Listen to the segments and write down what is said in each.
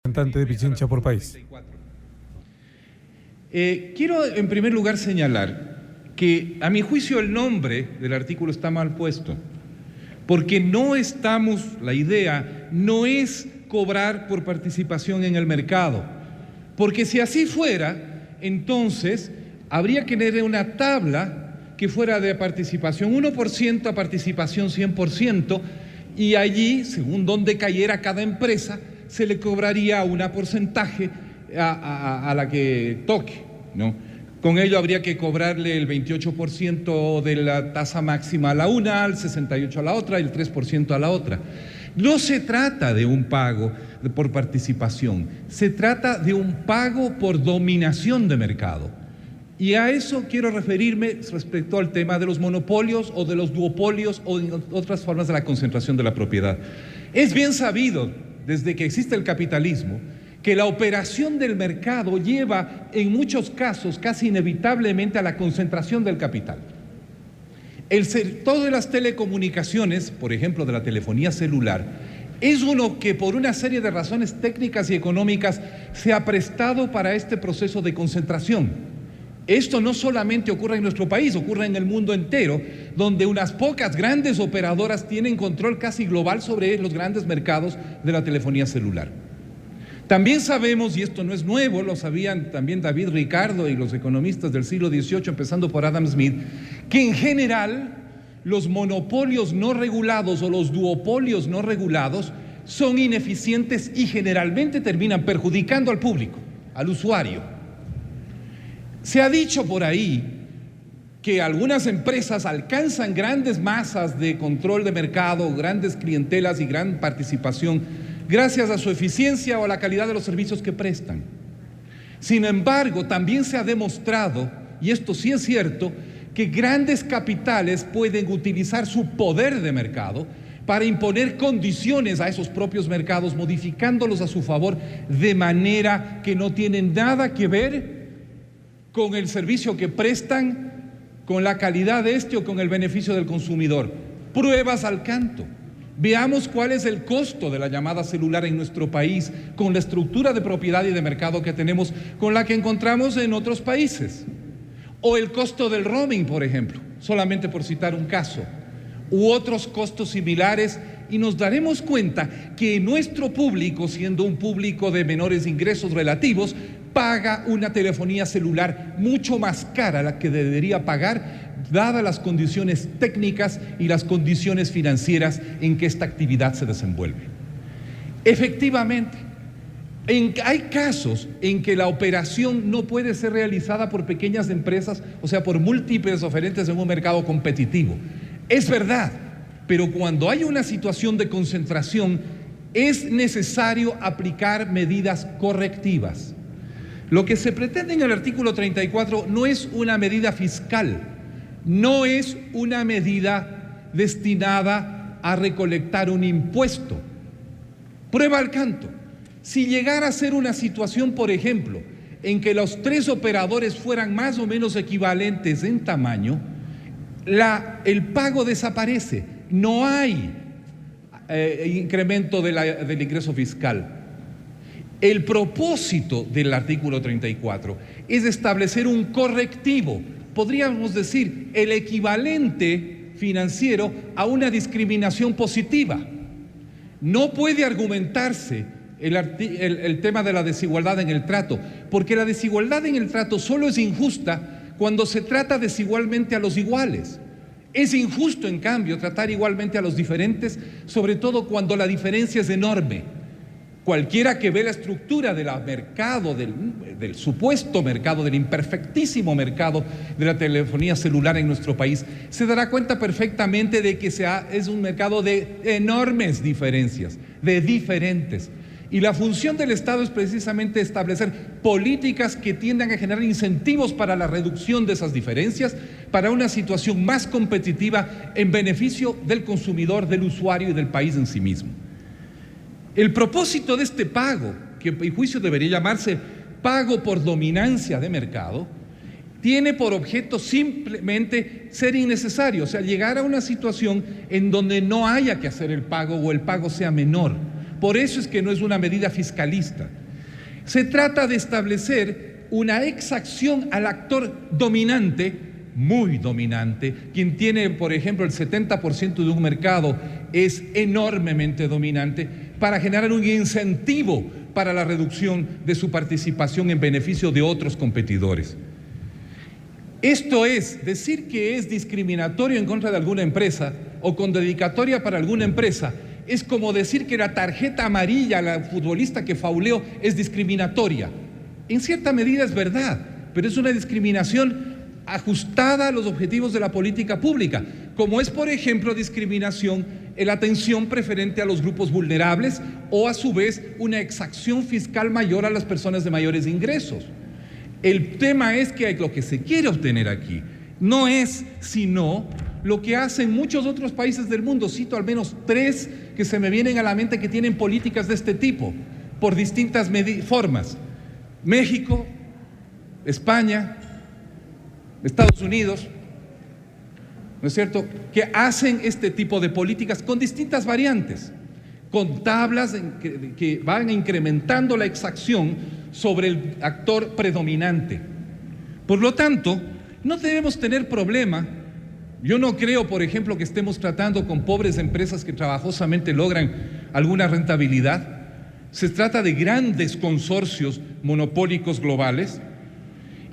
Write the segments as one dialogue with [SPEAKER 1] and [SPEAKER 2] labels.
[SPEAKER 1] Representante de Pichincha por país.
[SPEAKER 2] Quiero en primer lugar señalar que a mi juicio el nombre del artículo está mal puesto, porque la idea no es cobrar por participación en el mercado, porque si así fuera, entonces habría que tener una tabla que fuera de participación 1% a participación 100%, y allí, según donde cayera cada empresa, se le cobraría un porcentaje a la que toque, ¿no? Con ello habría que cobrarle el 28% de la tasa máxima a la una, el 68% a la otra y el 3% a la otra. No se trata de un pago por participación, se trata de un pago por dominación de mercado. Y a eso quiero referirme respecto al tema de los monopolios o de los duopolios o en otras formas de la concentración de la propiedad. Es bien sabido, desde que existe el capitalismo, que la operación del mercado lleva en muchos casos casi inevitablemente a la concentración del capital. El sector de las telecomunicaciones, por ejemplo de la telefonía celular, es uno que por una serie de razones técnicas y económicas se ha prestado para este proceso de concentración. Esto no solamente ocurre en nuestro país, ocurre en el mundo entero, donde unas pocas grandes operadoras tienen control casi global sobre los grandes mercados de la telefonía celular. También sabemos, y esto no es nuevo, lo sabían también David Ricardo y los economistas del siglo XVIII, empezando por Adam Smith, que en general los monopolios no regulados o los duopolios no regulados son ineficientes y generalmente terminan perjudicando al público, al usuario. Se ha dicho por ahí que algunas empresas alcanzan grandes masas de control de mercado, grandes clientelas y gran participación gracias a su eficiencia o a la calidad de los servicios que prestan. Sin embargo, también se ha demostrado, y esto sí es cierto, que grandes capitales pueden utilizar su poder de mercado para imponer condiciones a esos propios mercados, modificándolos a su favor de manera que no tienen nada que ver con el servicio que prestan, con la calidad de este o con el beneficio del consumidor. Pruebas al canto. Veamos cuál es el costo de la llamada celular en nuestro país, con la estructura de propiedad y de mercado que tenemos, con la que encontramos en otros países. O el costo del roaming, por ejemplo, solamente por citar un caso, u otros costos similares, y nos daremos cuenta que nuestro público, siendo un público de menores ingresos relativos, paga una telefonía celular mucho más cara a la que debería pagar, dadas las condiciones técnicas y las condiciones financieras en que esta actividad se desenvuelve. Efectivamente, hay casos en que la operación no puede ser realizada por pequeñas empresas, o sea, por múltiples oferentes en un mercado competitivo. Es verdad, pero cuando hay una situación de concentración, es necesario aplicar medidas correctivas. Lo que se pretende en el artículo 34 no es una medida fiscal, no es una medida destinada a recolectar un impuesto. Prueba al canto. Si llegara a ser una situación, por ejemplo, en que los tres operadores fueran más o menos equivalentes en tamaño, el pago desaparece, no hay incremento del ingreso fiscal. El propósito del artículo 34 es establecer un correctivo, podríamos decir, el equivalente financiero a una discriminación positiva. No puede argumentarse el tema de la desigualdad en el trato, porque la desigualdad en el trato solo es injusta cuando se trata desigualmente a los iguales. Es injusto, en cambio, tratar igualmente a los diferentes, sobre todo cuando la diferencia es enorme. Cualquiera que ve la estructura del mercado, del supuesto mercado, del imperfectísimo mercado de la telefonía celular en nuestro país, se dará cuenta perfectamente de que es un mercado de enormes diferencias, de diferentes. Y la función del Estado es precisamente establecer políticas que tiendan a generar incentivos para la reducción de esas diferencias, para una situación más competitiva en beneficio del consumidor, del usuario y del país en sí mismo. El propósito de este pago, que a mi juicio debería llamarse pago por dominancia de mercado, tiene por objeto simplemente ser innecesario, o sea, llegar a una situación en donde no haya que hacer el pago o el pago sea menor. Por eso es que no es una medida fiscalista. Se trata de establecer una exacción al actor dominante, muy dominante, quien tiene, por ejemplo, el 70% de un mercado, es enormemente dominante, para generar un incentivo para la reducción de su participación en beneficio de otros competidores. Esto es, decir que es discriminatorio en contra de alguna empresa o con dedicatoria para alguna empresa, es como decir que la tarjeta amarilla a la futbolista que fauleó es discriminatoria. En cierta medida es verdad, pero es una discriminación ajustada a los objetivos de la política pública, como es, por ejemplo, discriminación en la atención preferente a los grupos vulnerables o, a su vez, una exacción fiscal mayor a las personas de mayores ingresos. El tema es que lo que se quiere obtener aquí no es sino lo que hacen muchos otros países del mundo. Cito al menos 3 que se me vienen a la mente que tienen políticas de este tipo, por distintas formas: México, España, Estados Unidos, ¿no es cierto?, que hacen este tipo de políticas con distintas variantes, con tablas que van incrementando la exacción sobre el actor predominante. Por lo tanto, no debemos tener problema. Yo no creo, por ejemplo, que estemos tratando con pobres empresas que trabajosamente logran alguna rentabilidad. Se trata de grandes consorcios monopólicos globales,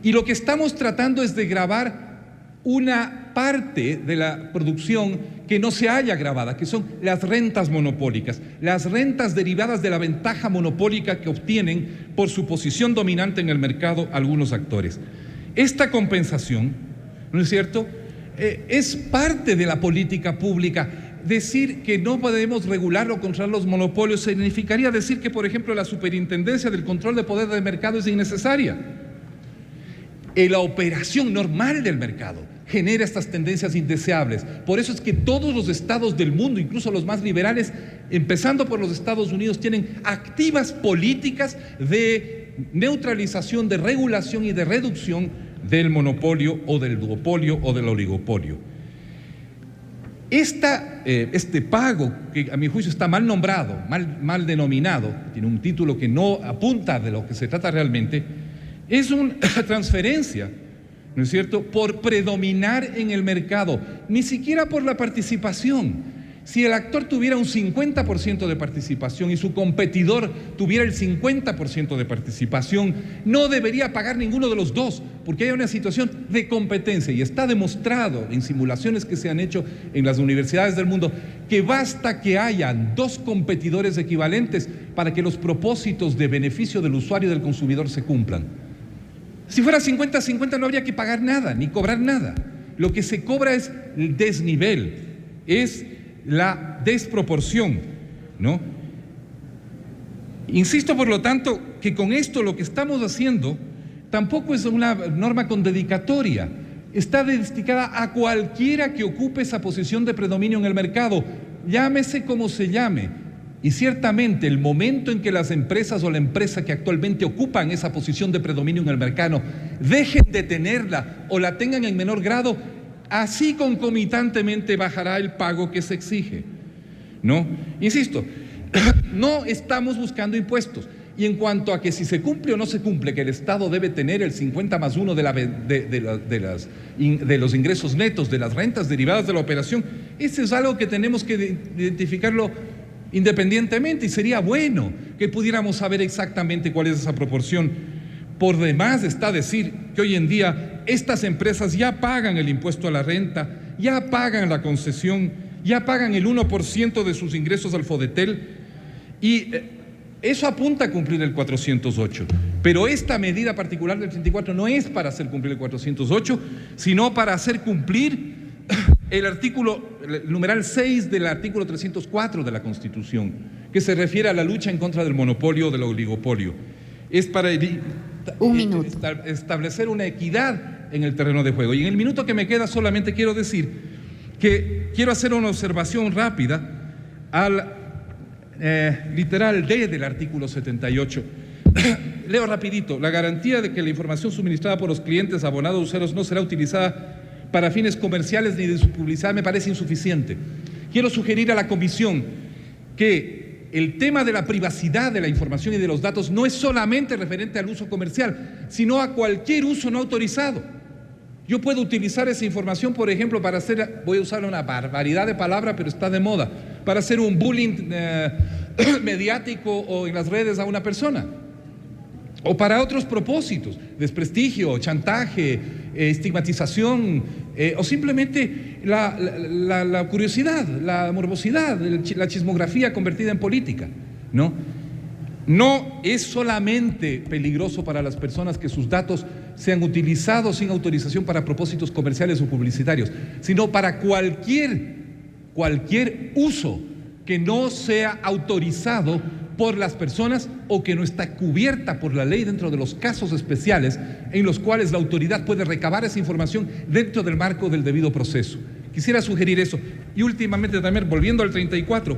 [SPEAKER 2] y lo que estamos tratando es de gravar una parte de la producción que no se haya gravada, que son las rentas monopólicas, las rentas derivadas de la ventaja monopólica que obtienen por su posición dominante en el mercado algunos actores. Esta compensación, ¿no es cierto?, es parte de la política pública. Decir que no podemos regular o controlar los monopolios significaría decir que, por ejemplo, la superintendencia del control de poder del mercado es innecesaria. La operación normal del mercado genera estas tendencias indeseables. Por eso es que todos los estados del mundo, incluso los más liberales, empezando por los Estados Unidos, tienen activas políticas de neutralización, de regulación y de reducción del monopolio o del duopolio o del oligopolio. Este pago, que a mi juicio está mal nombrado, mal denominado, tiene un título que no apunta de lo que se trata realmente, es una transferencia, ¿no es cierto?, por predominar en el mercado, ni siquiera por la participación. Si el actor tuviera un 50% de participación y su competidor tuviera el 50% de participación, no debería pagar ninguno de los dos, porque hay una situación de competencia, y está demostrado en simulaciones que se han hecho en las universidades del mundo que basta que hayan 2 competidores equivalentes para que los propósitos de beneficio del usuario y del consumidor se cumplan. Si fuera 50-50 no habría que pagar nada, ni cobrar nada. Lo que se cobra es el desnivel, es la desproporción, ¿no? Insisto, por lo tanto, que con esto lo que estamos haciendo tampoco es una norma con dedicatoria. Está dedicada a cualquiera que ocupe esa posición de predominio en el mercado, llámese como se llame. Y ciertamente el momento en que las empresas o la empresa que actualmente ocupan esa posición de predominio en el mercado dejen de tenerla o la tengan en menor grado, así concomitantemente bajará el pago que se exige, ¿no? Insisto, no estamos buscando impuestos. Y en cuanto a que si se cumple o no se cumple, que el Estado debe tener el 50+1 de los ingresos netos, de las rentas derivadas de la operación, eso es algo que tenemos que identificarlo independientemente, y sería bueno que pudiéramos saber exactamente cuál es esa proporción. Por demás está decir que hoy en día estas empresas ya pagan el impuesto a la renta, ya pagan la concesión, ya pagan el 1% de sus ingresos al FODETEL, y eso apunta a cumplir el 408. Pero esta medida particular del 34 no es para hacer cumplir el 408, sino para hacer cumplir el numeral 6 del artículo 304 de la Constitución, que se refiere a la lucha en contra del monopolio o del oligopolio. Es para establecer una equidad en el terreno de juego. Y en el minuto que me queda solamente quiero decir que quiero hacer una observación rápida al literal D del artículo 78. Leo rapidito: la garantía de que la información suministrada por los clientes, abonados, usuarios no será utilizada para fines comerciales ni de su publicidad me parece insuficiente. Quiero sugerir a la Comisión que el tema de la privacidad de la información y de los datos no es solamente referente al uso comercial, sino a cualquier uso no autorizado. Yo puedo utilizar esa información, por ejemplo, para hacer, voy a usar una barbaridad de palabra, pero está de moda, para hacer un bullying mediático o en las redes a una persona. O para otros propósitos, desprestigio, chantaje, estigmatización, o simplemente la curiosidad, la morbosidad, la chismografía convertida en política, ¿no? No es solamente peligroso para las personas que sus datos sean utilizados sin autorización para propósitos comerciales o publicitarios, sino para cualquier uso que no sea autorizado por las personas o que no está cubierta por la ley dentro de los casos especiales en los cuales la autoridad puede recabar esa información dentro del marco del debido proceso. Quisiera sugerir eso. Y últimamente también, volviendo al 34,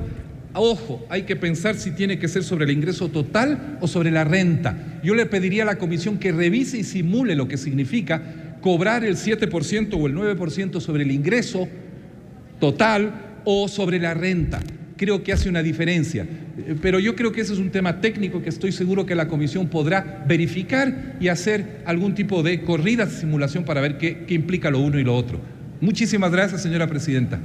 [SPEAKER 2] ojo, hay que pensar si tiene que ser sobre el ingreso total o sobre la renta. Yo le pediría a la comisión que revise y simule lo que significa cobrar el 7% o el 9% sobre el ingreso total o sobre la renta. Creo que hace una diferencia, pero yo creo que ese es un tema técnico que estoy seguro que la comisión podrá verificar y hacer algún tipo de corrida de simulación para ver qué implica lo uno y lo otro. Muchísimas gracias, señora presidenta.